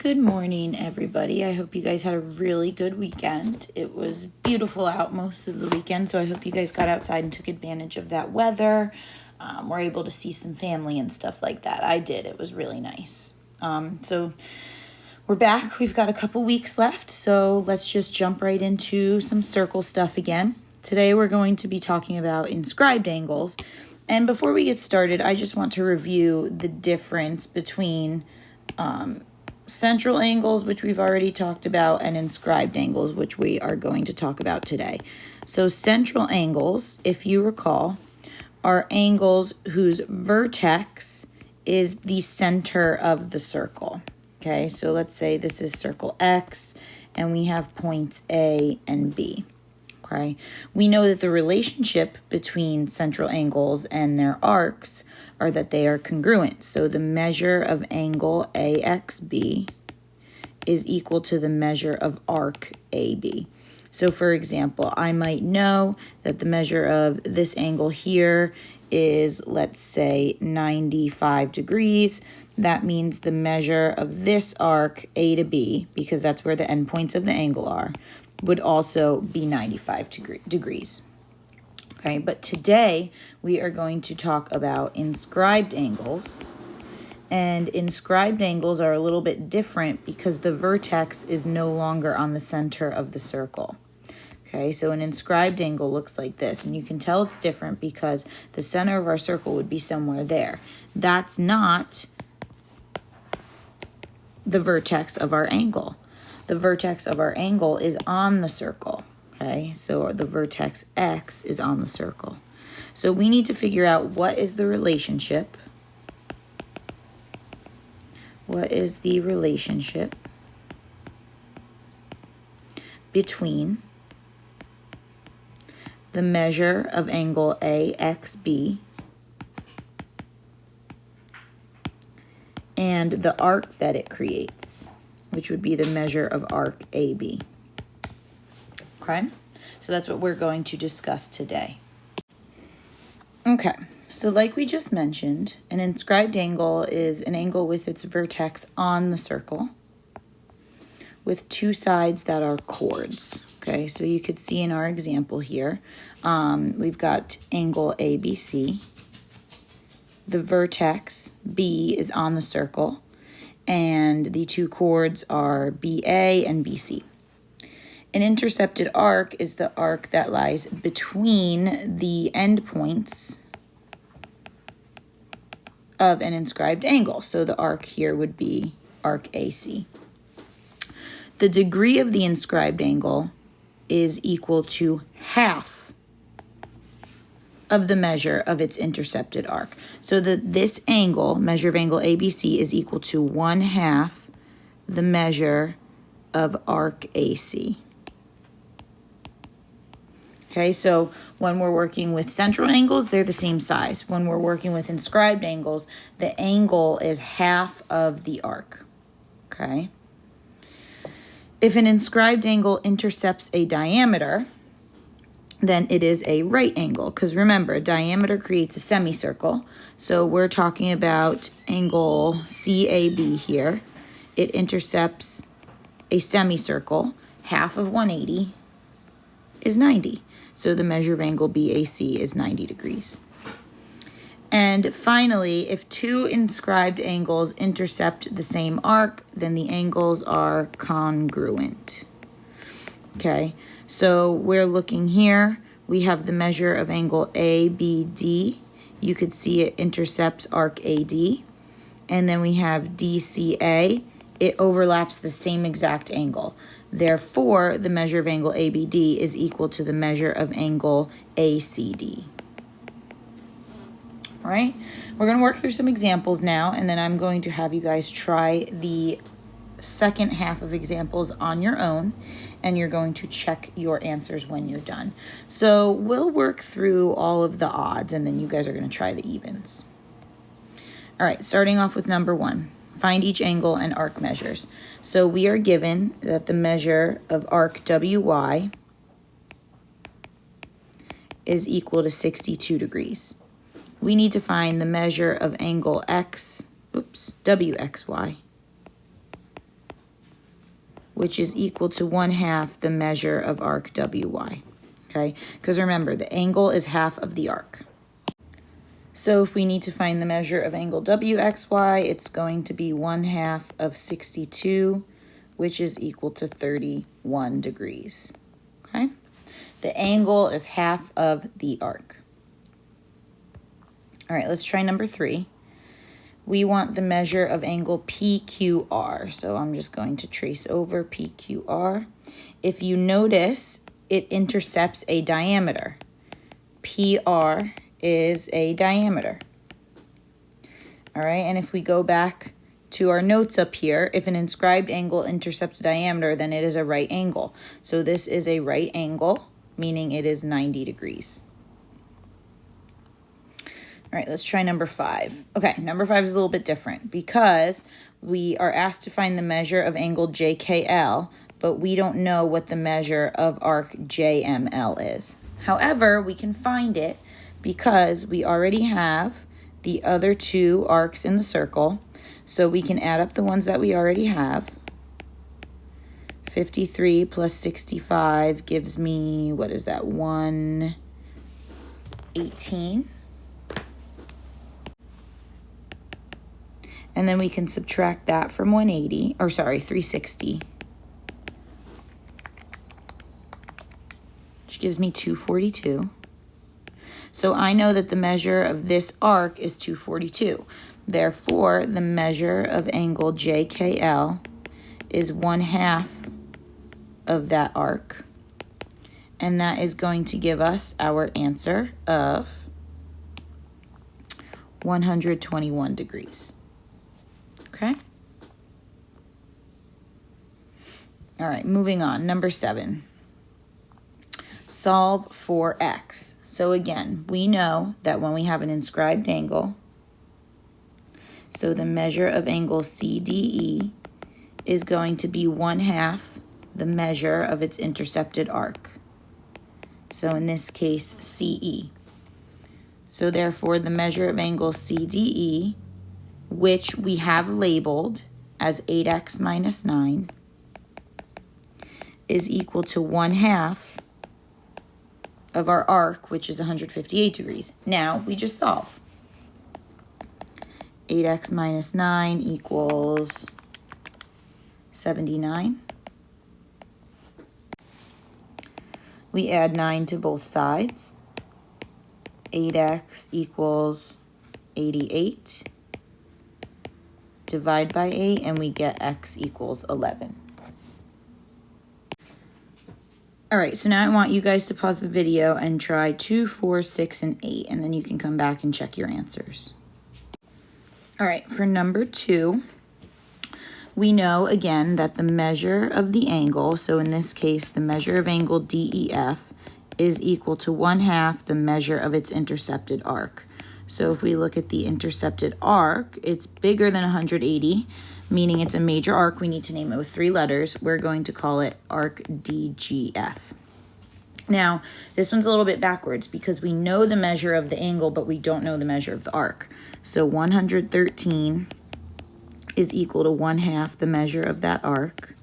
Good morning, everybody. I hope you guys had a really good weekend. It was beautiful out most of the weekend, so I hope you guys got outside and took advantage of that weather. Were able to see some family and stuff like that. I did. It was really nice. So we're back. We've got a couple weeks left, so let's just jump right into some circle stuff again. Today we're going to be talking about inscribed angles. And before we get started, I just want to review the difference between central angles, which we've already talked about, and inscribed angles, which we are going to talk about today. So central angles, if you recall, are angles whose vertex is the center of the circle. Okay, so let's say this is circle X, and we have points A and B. Okay, we know that the relationship between central angles and their arcs are that they are congruent. So the measure of angle AXB is equal to the measure of arc AB. So for example, I might know that the measure of this angle here is, let's say, 95 degrees. That means the measure of this arc A to B, because that's where the endpoints of the angle are, would also be 95 degrees. Okay, but today we are going to talk about inscribed angles. And inscribed angles are a little bit different because the vertex is no longer on the center of the circle. Okay, so an inscribed angle looks like this, and you can tell it's different because the center of our circle would be somewhere there. That's not the vertex of our angle. The vertex of our angle is on the circle. Okay, so the vertex X is on the circle. So we need to figure out what is the relationship. What is the relationship between the measure of angle AXB and the arc that it creates, which would be the measure of arc AB. Okay, so that's what we're going to discuss today. Okay, so like we just mentioned, an inscribed angle is an angle with its vertex on the circle with two sides that are chords. Okay, so you could see in our example here, we've got angle ABC. The vertex B is on the circle, and the two chords are BA and BC. An intercepted arc is the arc that lies between the endpoints of an inscribed angle. So the arc here would be arc AC. The degree of the inscribed angle is equal to half of the measure of its intercepted arc. So this angle, measure of angle ABC, is equal to 1/2 the measure of arc AC. Okay, so when we're working with central angles, they're the same size. When we're working with inscribed angles, the angle is half of the arc. Okay. If an inscribed angle intercepts a diameter, then it is a right angle. Because remember, diameter creates a semicircle. So we're talking about angle CAB here. It intercepts a semicircle. Half of 180 is 90. So the measure of angle BAC is 90 degrees. And finally, if two inscribed angles intercept the same arc, then the angles are congruent. Okay, so we're looking here. We have the measure of angle ABD. You could see it intercepts arc AD. And then we have DCA. It overlaps the same exact angle. Therefore, the measure of angle ABD is equal to the measure of angle ACD. All right, we're going to work through some examples now, and then I'm going to have you guys try the second half of examples on your own, and you're going to check your answers when you're done. So we'll work through all of the odds, and then you guys are going to try the evens. All right, starting off with number 1. Find each angle and arc measures. So we are given that the measure of arc WY is equal to 62 degrees. We need to find the measure of angle WXY which is equal to 1/2 the measure of arc WY. Okay, because remember, the angle is half of the arc. So if we need to find the measure of angle WXY, it's going to be 1/2 of 62, which is equal to 31 degrees. Okay, the angle is half of the arc. All right, let's try number 3. We want the measure of angle PQR. So I'm just going to trace over PQR. If you notice, it intercepts a diameter. PR is a diameter. All right, and if we go back to our notes up here, if an inscribed angle intercepts a diameter, then it is a right angle. So this is a right angle, meaning it is 90 degrees. All right, let's try number 5. Okay, number 5 is a little bit different because we are asked to find the measure of angle JKL, but we don't know what the measure of arc JML is. However, we can find it because we already have the other 2 arcs in the circle, so we can add up the ones that we already have. 53 plus 65 gives me, what is that, 118. And then we can subtract that from 180, or sorry, 360, which gives me 242. So I know that the measure of this arc is 242. Therefore, the measure of angle JKL is 1/2 of that arc. And that is going to give us our answer of 121 degrees. Okay. All right, moving on. Number 7. Solve for x. So again, we know that when we have an inscribed angle, so the measure of angle CDE is going to be 1/2 the measure of its intercepted arc. So in this case, CE. So therefore, the measure of angle CDE, which we have labeled as 8x minus 9, is equal to 1/2 of our arc, which is 158 degrees. Now we just solve. 8x minus 9 equals 79. We add 9 to both sides. 8x equals 88. Divide by 8, and we get x equals 11. All right, so now I want you guys to pause the video and try 2, 4, 6, and 8, and then you can come back and check your answers. All right, for number 2, we know again that the measure of the angle, so in this case, the measure of angle DEF is equal to 1/2 the measure of its intercepted arc. So if we look at the intercepted arc, it's bigger than 180, meaning it's a major arc. We need to name it with 3 letters. We're going to call it arc DGF. Now, this one's a little bit backwards because we know the measure of the angle, but we don't know the measure of the arc. So 113 is equal to 1/2 the measure of that arc.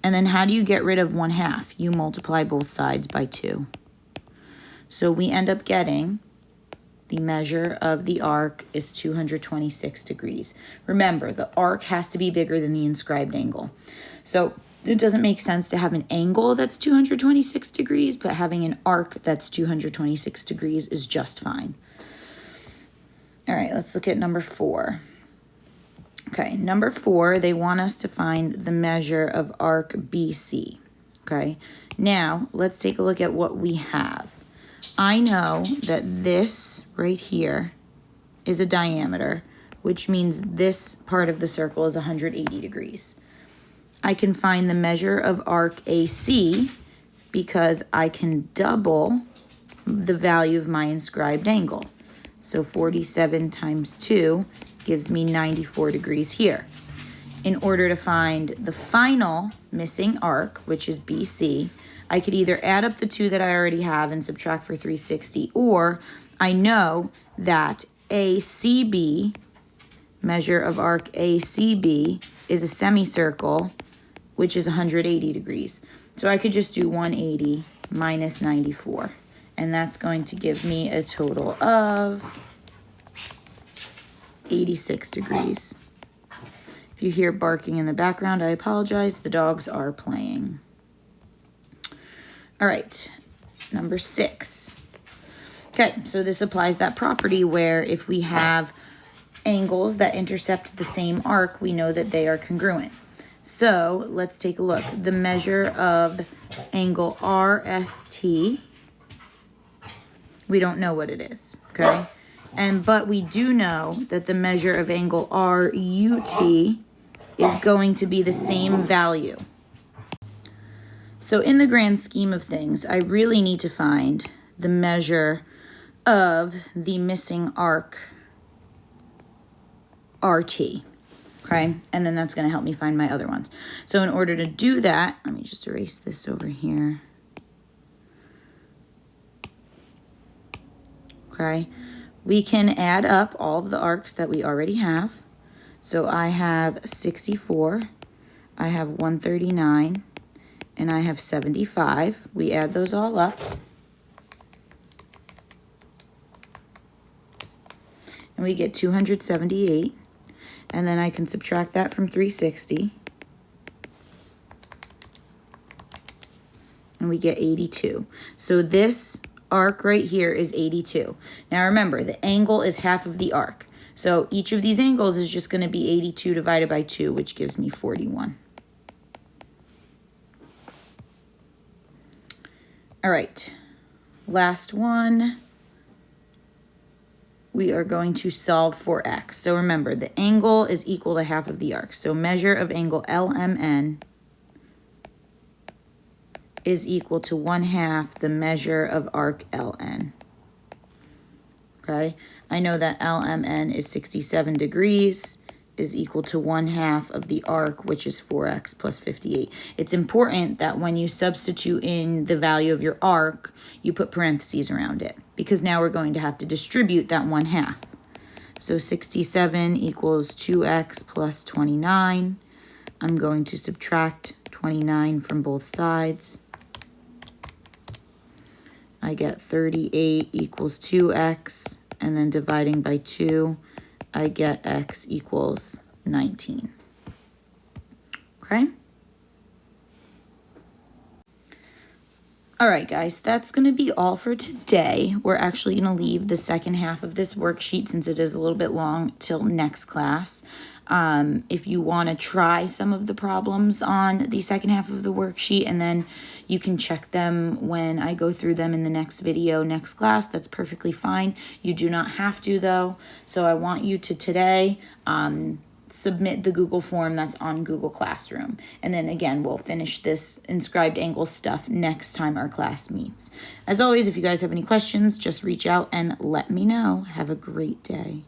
And then how do you get rid of 1/2? You multiply both sides by 2. So we end up getting the measure of the arc is 226 degrees. Remember, the arc has to be bigger than the inscribed angle. So it doesn't make sense to have an angle that's 226 degrees, but having an arc that's 226 degrees is just fine. All right, let's look at number 4. Okay, number 4, they want us to find the measure of arc BC. Okay, now let's take a look at what we have. I know that this right here is a diameter, which means this part of the circle is 180 degrees. I can find the measure of arc AC because I can double the value of my inscribed angle. So 47 times 2 gives me 94 degrees here. In order to find the final missing arc, which is BC, I could either add up the 2 that I already have and subtract for 360, or I know that ACB, measure of arc ACB, is a semicircle which is 180 degrees. So I could just do 180 minus 94. And that's going to give me a total of 86 degrees. If you hear barking in the background, I apologize. The dogs are playing. All right, number 6. Okay, so this applies that property where if we have angles that intercept the same arc, we know that they are congruent. So let's take a look. The measure of angle RST, we don't know what it is, okay? But we do know that the measure of angle RUT is going to be the same value. So in the grand scheme of things, I really need to find the measure of the missing arc RT, okay? And then that's going to help me find my other ones. So in order to do that, let me just erase this over here. Okay, we can add up all of the arcs that we already have. So I have 64, I have 139, and I have 75. We add those all up. And we get 278. And then I can subtract that from 360. And we get 82. So this arc right here is 82. Now remember, the angle is half of the arc. So each of these angles is just going to be 82 divided by 2, which gives me 41. All right, last one. We are going to solve for x. So remember, the angle is equal to half of the arc. So measure of angle LMN is equal to 1/2 the measure of arc LN. Okay, I know that LMN is 67 degrees, is equal to 1/2 of the arc, which is 4x plus 58. It's important that when you substitute in the value of your arc, you put parentheses around it, because now we're going to have to distribute that 1/2. So 67 equals 2x plus 29. I'm going to subtract 29 from both sides. I get 38 equals 2x, and then dividing by 2, I get x equals 19. Okay? All right, guys, that's going to be all for today. We're actually going to leave the second half of this worksheet, since it is a little bit long, till next class. If you want to try some of the problems on the second half of the worksheet, and then you can check them when I go through them in the next video, next class, that's perfectly fine. You do not have to, though. So I want you to today submit the Google form that's on Google Classroom. And then again, we'll finish this inscribed angle stuff next time our class meets. As always, if you guys have any questions, just reach out and let me know. Have a great day.